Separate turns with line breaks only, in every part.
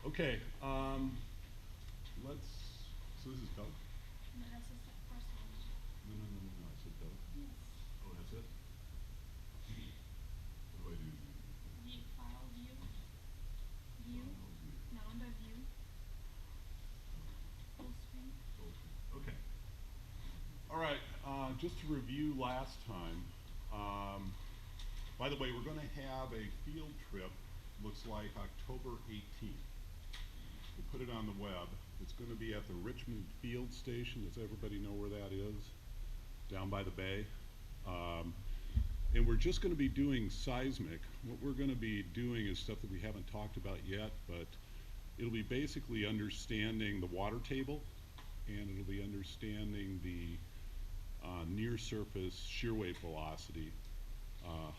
Okay, let's, so this is Doug?
No, that's the first one.
No, no, no, no, no, I said Doug.
Yes.
Oh, that's it? What do I do?
View, file, view, view.
File view.
Now under view, full screen.
Full screen. Okay. All right, just to review last time, by the way, we're going to have a field trip, looks like October 18th. We'll put it on the web. It's going to be at the Richmond Field Station. Does everybody know where that is? Down by the bay. Um, and we're just going to be doing seismic. What we're going to be doing is stuff that we haven't talked about yet, but it'll be basically understanding the water table, and it'll be understanding the near surface shear wave velocity,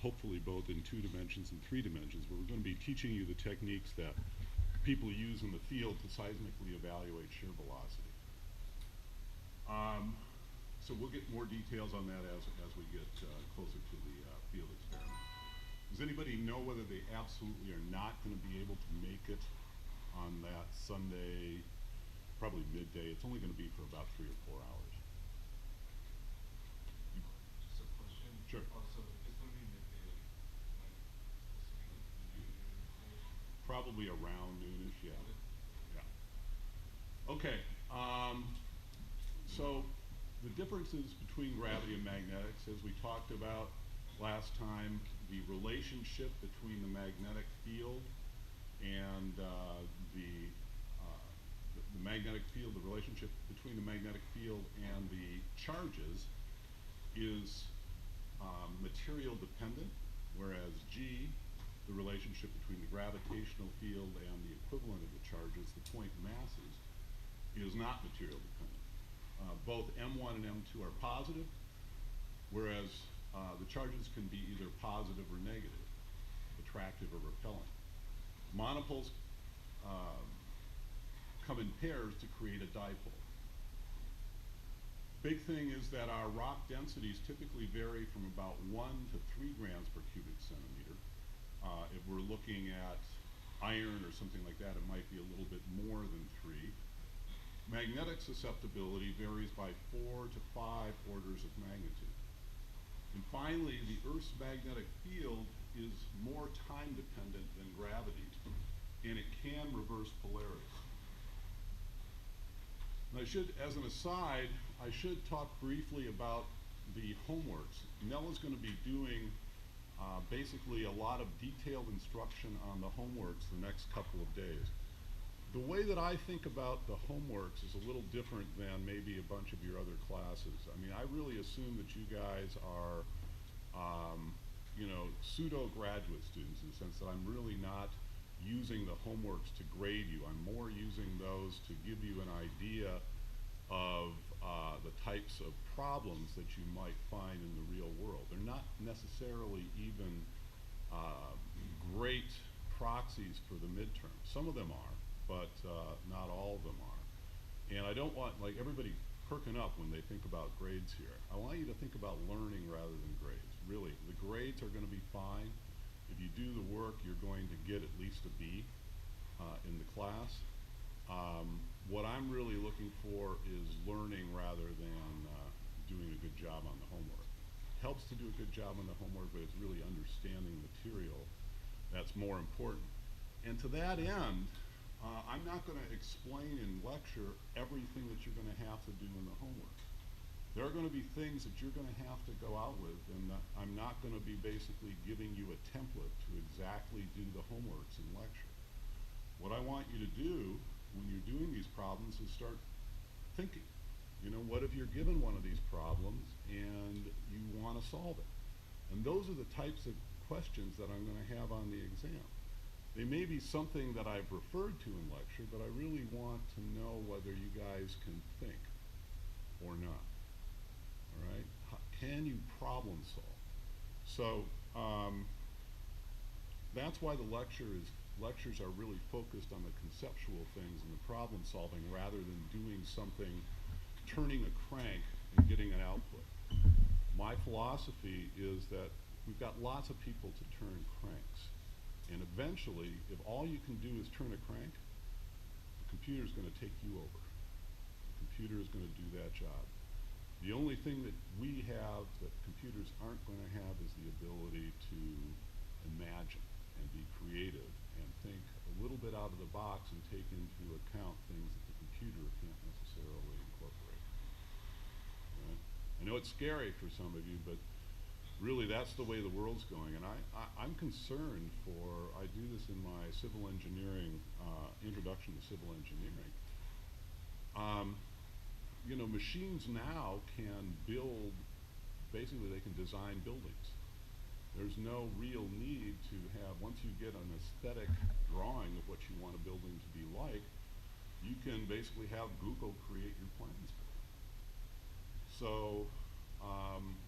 hopefully both in 2 dimensions and 3 dimensions, but we're going to be teaching you the techniques that people use in the field to seismically evaluate shear velocity. So we'll get more details on that as we get closer to the field experiment. Does anybody know whether they absolutely are not going to be able to make it on that Sunday, probably midday? It's only going to be for about 3 or 4 hours.
Just a question.
Sure.
Also, it's going to be midday, like specifically noon.
Probably around noonish, yeah.
Okay.
Yeah. Okay. So the differences between gravity and magnetics, as we talked about last time, the relationship between the magnetic field and the magnetic field, the relationship between the magnetic field and the charges is material dependent, whereas G, the relationship between the gravitational field and the equivalent of the charges, the point masses, is not material dependent. Both M1 and M2 are positive, whereas the charges can be either positive or negative, attractive or repellent. Monopoles come in pairs to create a dipole. Big thing is that our rock densities typically vary from about 1 to 3 grams per cubic centimeter. If we're looking at iron or something like that, it might be a little bit more than 3. Magnetic susceptibility varies by 4 to 5 orders of magnitude. And finally, the Earth's magnetic field is more time dependent than gravity, and it can reverse polarity. And I should, as an aside, I should talk briefly about the homeworks. Nella's going to be doing basically a lot of detailed instruction on the homeworks the next couple of days. The way that I think about the homeworks is a little different than maybe a bunch of your other classes. I mean, I really assume that you guys are, pseudo-graduate students in the sense that I'm really not using the homeworks to grade you. I'm more using those to give you an idea of the types of problems that you might find in the real world. They're not necessarily even great proxies for the midterm. Some of them are, but not all of them are. And I don't want, like, everybody perking up when they think about grades here. I want you to think about learning rather than grades. Really, the grades are going to be fine. If you do the work, you're going to get at least a B in the class. What I'm really looking for is learning rather than doing a good job on the homework. It helps to do a good job on the homework, but it's really understanding material that's more important. And to that end, I'm not going to explain in lecture everything that you're going to have to do in the homework. There are going to be things that you're going to have to go out with, and I'm not going to be basically giving you a template to exactly do the homeworks in lecture. What I want you to do when you're doing these problems is start thinking. You know, what if you're given one of these problems and you want to solve it? And those are the types of questions that I'm going to have on the exam. They may be something that I've referred to in lecture, but I really want to know whether you guys can think or not. All right? Can you problem solve? So that's why the lectures are really focused on the conceptual things and the problem solving rather than doing something, turning a crank and getting an output. My philosophy is that we've got lots of people to turn cranks. And eventually, if all you can do is turn a crank, computer's going to take you over. The computer is going to do that job. The only thing that we have that computers aren't going to have is the ability to imagine and be creative and think a little bit out of the box and take into account things that the computer can't necessarily incorporate. Right? I know it's scary for some of you, but really that's the way the world's going. And I'm concerned for, I do this in my civil engineering, introduction to civil engineering. You know, machines now can build, basically they can design buildings. There's no real need to have, once you get an aesthetic drawing of what you want a building to be like, you can basically have Google create your plans for you. So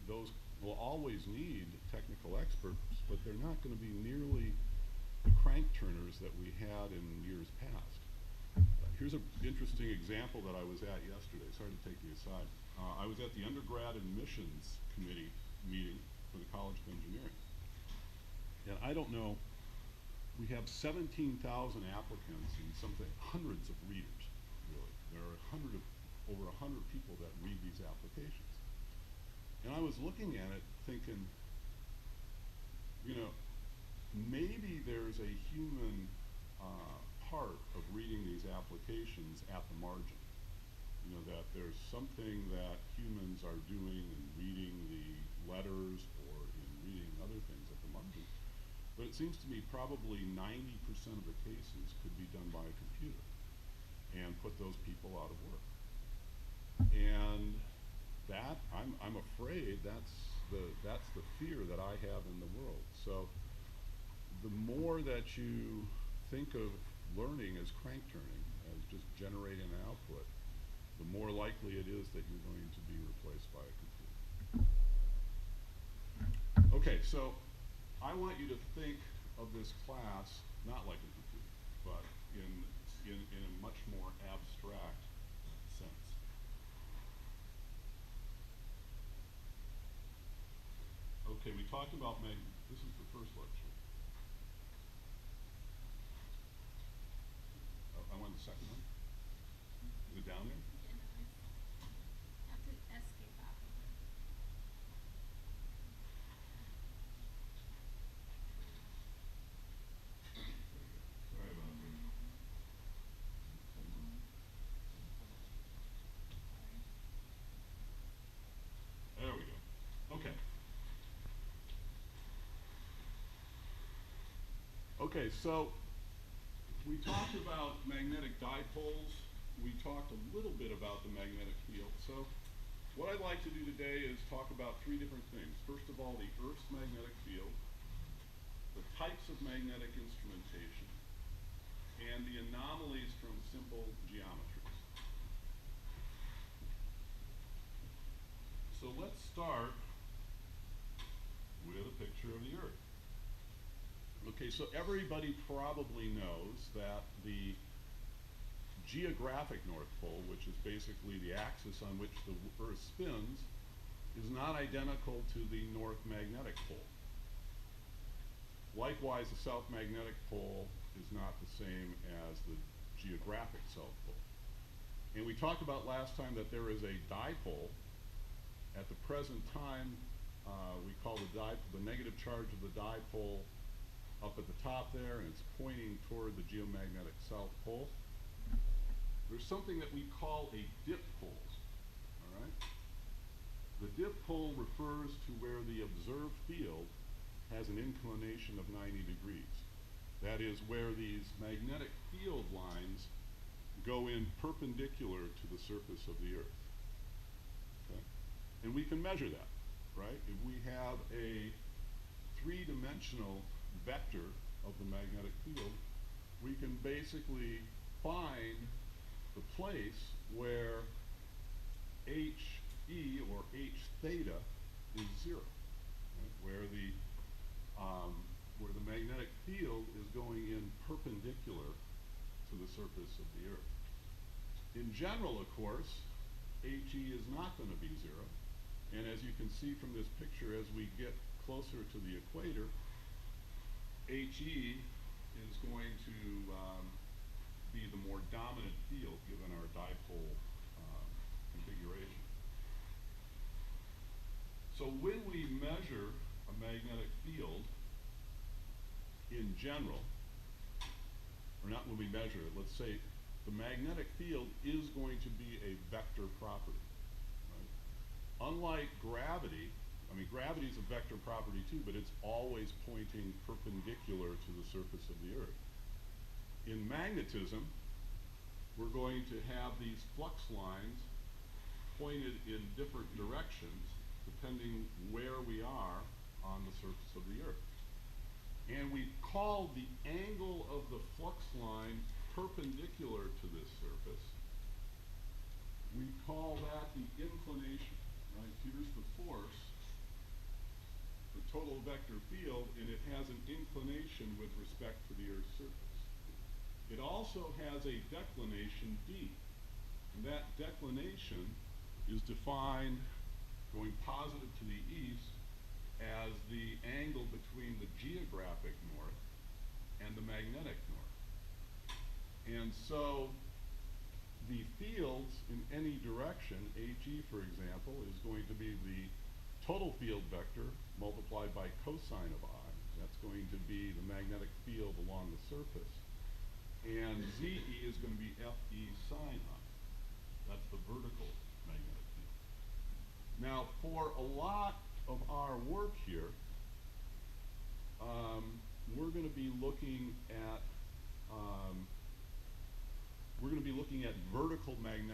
those will always need technical experts, but they're not going to be nearly the crank turners that we had in years past. Here's an interesting example that I was at yesterday. Sorry to take you aside. I was at the undergrad admissions committee meeting for the College of Engineering. And I don't know, we have 17,000 applicants and something, hundreds of readers, really. There are over 100 people that read these applications. And I was looking at it thinking, you know, maybe there's a human part of reading these applications at the margin. You know, that there's something that humans are doing in reading the letters or in reading other things at the margin. But it seems to me probably 90% of the cases could be done by a computer and put those people out of work. And that, I'm afraid that's the fear that I have in the world. So the more that you think of learning as crank turning, as just generating an output, the more likely it is that you're going to be replaced by a computer. Okay, so I want you to think of this class not like a computer, but in a much more abstract sense. Okay, we talked about this is the first lecture. I want the second one. Is it down there?
Yeah, no, I have to escape out of it.
Sorry about that. There we go. Okay. Okay, so we talked about magnetic dipoles. We talked a little bit about the magnetic field. So what I'd like to do today is talk about three different things. First of all, the Earth's magnetic field, the types of magnetic instrumentation, and the anomalies from simple geometries. So let's start with a picture of the Earth. Okay, so everybody probably knows that the geographic North Pole, which is basically the axis on which the Earth spins, is not identical to the North Magnetic Pole. Likewise, the South Magnetic Pole is not the same as the geographic South Pole. And we talked about last time that there is a dipole. At the present time, we call the negative charge of the dipole up at the top there, and it's pointing toward the geomagnetic South Pole. There's something that we call a dipoles, all right? The dipole refers to where the observed field has an inclination of 90 degrees. That is where these magnetic field lines go in perpendicular to the surface of the Earth, okay? And we can measure that, right? If we have a three-dimensional vector of the magnetic field, we can basically find the place where HE or H theta is 0, right? Where the magnetic field is going in perpendicular to the surface of the Earth. In general, of course, HE is not going to be 0, and as you can see from this picture, as we get closer to the equator, HE is going to be the more dominant field given our dipole configuration. So when we measure a magnetic field in general, or not when we measure it, let's say the magnetic field is going to be a vector property, right? Unlike gravity, I mean, gravity is a vector property too, but it's always pointing perpendicular to the surface of the Earth. In magnetism, we're going to have these flux lines pointed in different directions depending where we are on the surface of the Earth. And we call the angle of the flux line perpendicular to this surface. We call that the inclination, right? Here's the force, the total vector field, and it has an inclination with respect to the Earth's surface. It also has a declination d, and that declination is defined going positive to the east as the angle between the geographic north and the magnetic north. And so the fields in any direction, AG for example, is going to be the total field vector multiplied by cosine of I. That's going to be the magnetic field along the surface. And ZE is going to be FE sine I. That's the vertical magnetic field. Now, for a lot of our work here, we're going to be looking at vertical magnetic